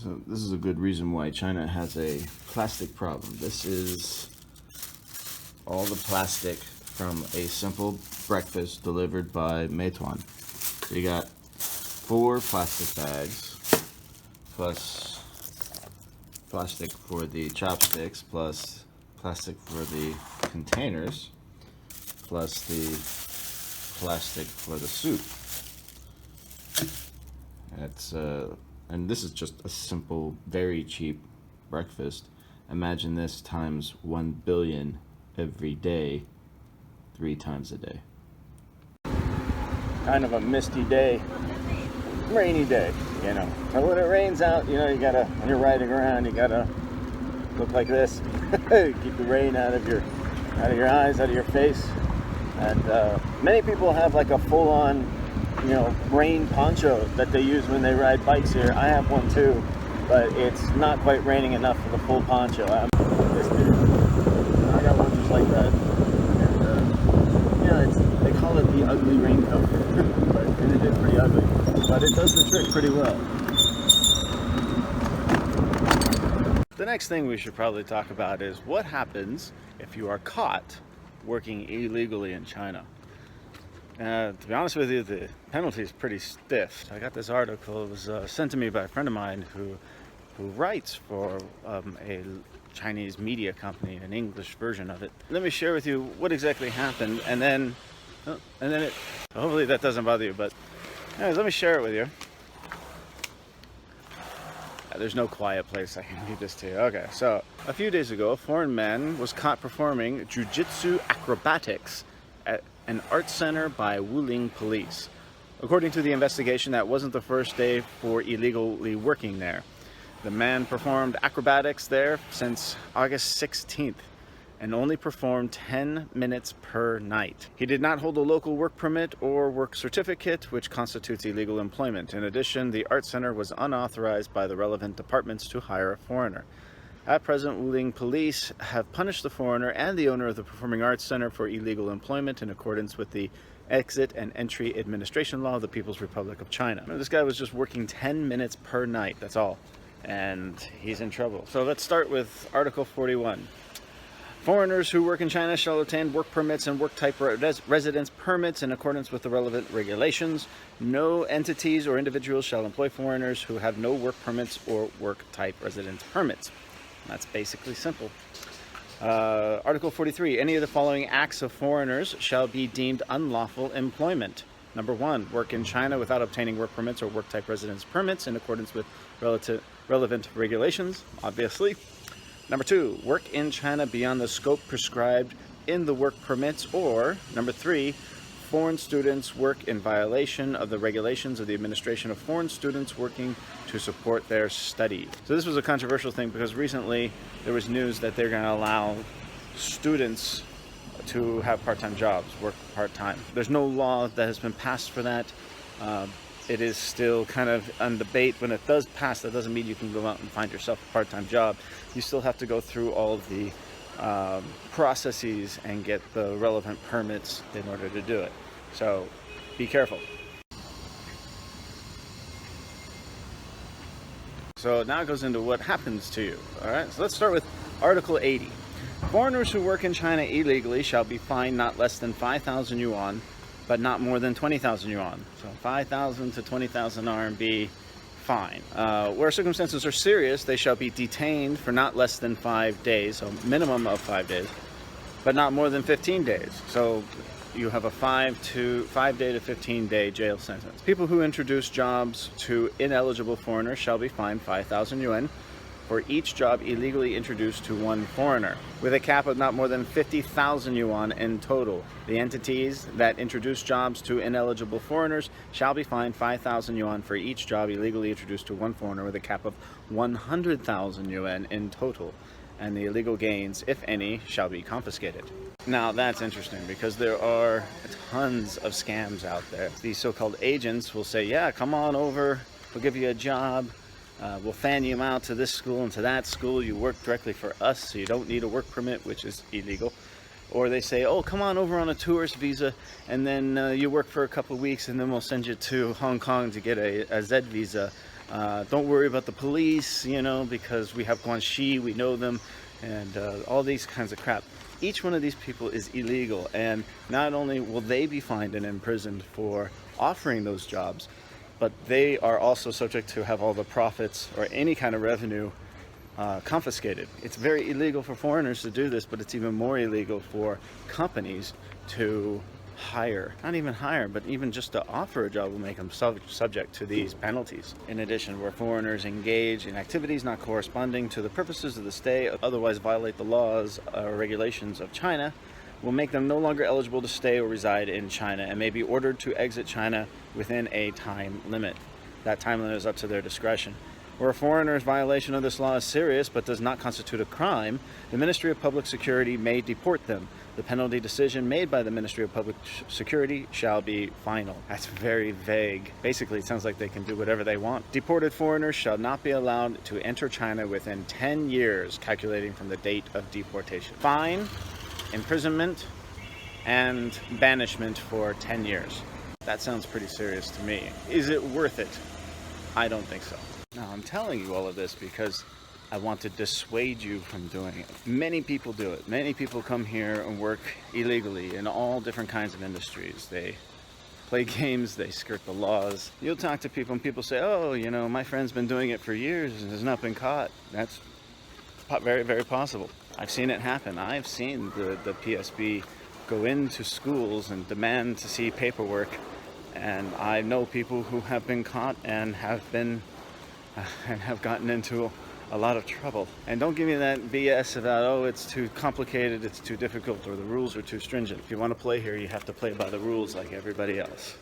So this is a good reason why China has a plastic problem. This is all the plastic from a simple breakfast delivered by Meituan. So you got 4 plastic bags, plus plastic for the chopsticks, plus plastic for the containers, plus the plastic for the soup. That's and this is just a simple, very cheap breakfast. Imagine this times 1 billion every day, 3 times a day. Kind of a misty day, rainy day, you know. So when it rains out, you know, you gotta, when you're riding around, you gotta look like this. Keep the rain out of your eyes, out of your face. And many people have like a full-on, you know, rain poncho that they use when they ride bikes here. I have one too, but it's not quite raining enough for the full poncho. This dude, I got one just like that. And yeah, they call it the ugly raincoat, but it is pretty ugly. But it does the trick pretty well. The next thing we should probably talk about is what happens if you are caught working illegally in China. To be honest with you, the penalty is pretty stiff. I got this article. It was sent to me by a friend of mine who writes for a Chinese media company, an English version of it. Let me share with you what exactly happened, and then hopefully that doesn't bother you. But anyways, let me share it with you. There's no quiet place I can read this to you. Okay, so a few days ago, a foreign man was caught performing jiu-jitsu acrobatics at an art center by Wuling police. According to the investigation, that wasn't the first day for illegally working there. The man performed acrobatics there since August 16th and only performed 10 minutes per night. He did not hold a local work permit or work certificate, which constitutes illegal employment. In addition, the art center was unauthorized by the relevant departments to hire a foreigner. At present, Wuling police have punished the foreigner and the owner of the Performing Arts Center for illegal employment in accordance with the Exit and Entry Administration Law of the People's Republic of China. This guy was just working 10 minutes per night, that's all. And he's in trouble. So let's start with Article 41. Foreigners who work in China shall obtain work permits and work-type residence permits in accordance with the relevant regulations. No entities or individuals shall employ foreigners who have no work permits or work-type residence permits. That's basically simple. Article 43. Any of the following acts of foreigners shall be deemed unlawful employment. Number 1. Work in China without obtaining work permits or work-type residence permits in accordance with relevant regulations, obviously. Number 2. Work in China beyond the scope prescribed in the work permits. Or, number 3. Foreign students work in violation of the regulations of the Administration of Foreign Students working to support their study. So this was a controversial thing because recently there was news that they're going to allow students to have part-time jobs, work part-time. There's no law that has been passed for that. It is still kind of on debate. When it does pass, that doesn't mean you can go out and find yourself a part-time job. You still have to go through all of the processes and get the relevant permits in order to do it. So be careful. So now it goes into what happens to you. All right, so let's start with Article 80. Foreigners who work in China illegally shall be fined not less than 5,000 yuan, but not more than 20,000 yuan. So 5,000 to 20,000 RMB fine. Where circumstances are serious, they shall be detained for not less than 5 days, so minimum of 5 days, but not more than 15 days. So you have a 5-day to 15-day jail sentence. People who introduce jobs to ineligible foreigners shall be fined 5,000 yuan for each job illegally introduced to one foreigner, with a cap of not more than 50,000 yuan in total. The entities that introduce jobs to ineligible foreigners shall be fined 5,000 yuan for each job illegally introduced to one foreigner, with a cap of 100,000 yuan in total, and the illegal gains, if any, shall be confiscated. Now that's interesting because there are tons of scams out there. These so-called agents will say, yeah, come on over, we'll give you a job. We'll fan you out to this school and to that school. You work directly for us, so you don't need a work permit, which is illegal. Or they say, oh, come on over on a tourist visa, and then you work for a couple of weeks, and then we'll send you to Hong Kong to get a Z visa, Don't worry about the police, you know, because we have Guanxi, we know them, and all these kinds of crap. Each one of these people is illegal, and not only will they be fined and imprisoned for offering those jobs, but they are also subject to have all the profits or any kind of revenue confiscated. It's very illegal for foreigners to do this, but it's even more illegal for companies to hire, not even hire, but even just to offer a job will make them subject to these penalties. In addition, where foreigners engage in activities not corresponding to the purposes of the stay, otherwise violate the laws or regulations of China, will make them no longer eligible to stay or reside in China and may be ordered to exit China within a time limit. That time limit is up to their discretion. Where a foreigner's violation of this law is serious but does not constitute a crime, the Ministry of Public Security may deport them. The penalty decision made by the Ministry of Public Security shall be final. That's very vague. Basically, it sounds like they can do whatever they want. Deported foreigners shall not be allowed to enter China within 10 years, calculating from the date of deportation. Fine, imprisonment, and banishment for 10 years. That sounds pretty serious to me. Is it worth it? I don't think so. Now, I'm telling you all of this because I want to dissuade you from doing it. Many people do it. Many people come here and work illegally in all different kinds of industries. They play games, they skirt the laws. You'll talk to people and people say, oh, you know, my friend's been doing it for years and has not been caught. That's very, very possible. I've seen it happen. I've seen the PSB go into schools and demand to see paperwork. And I know people who have been caught and have gotten into a lot of trouble. And don't give me that BS about, oh, it's too complicated, it's too difficult, or the rules are too stringent. If you want to play here, you have to play by the rules like everybody else.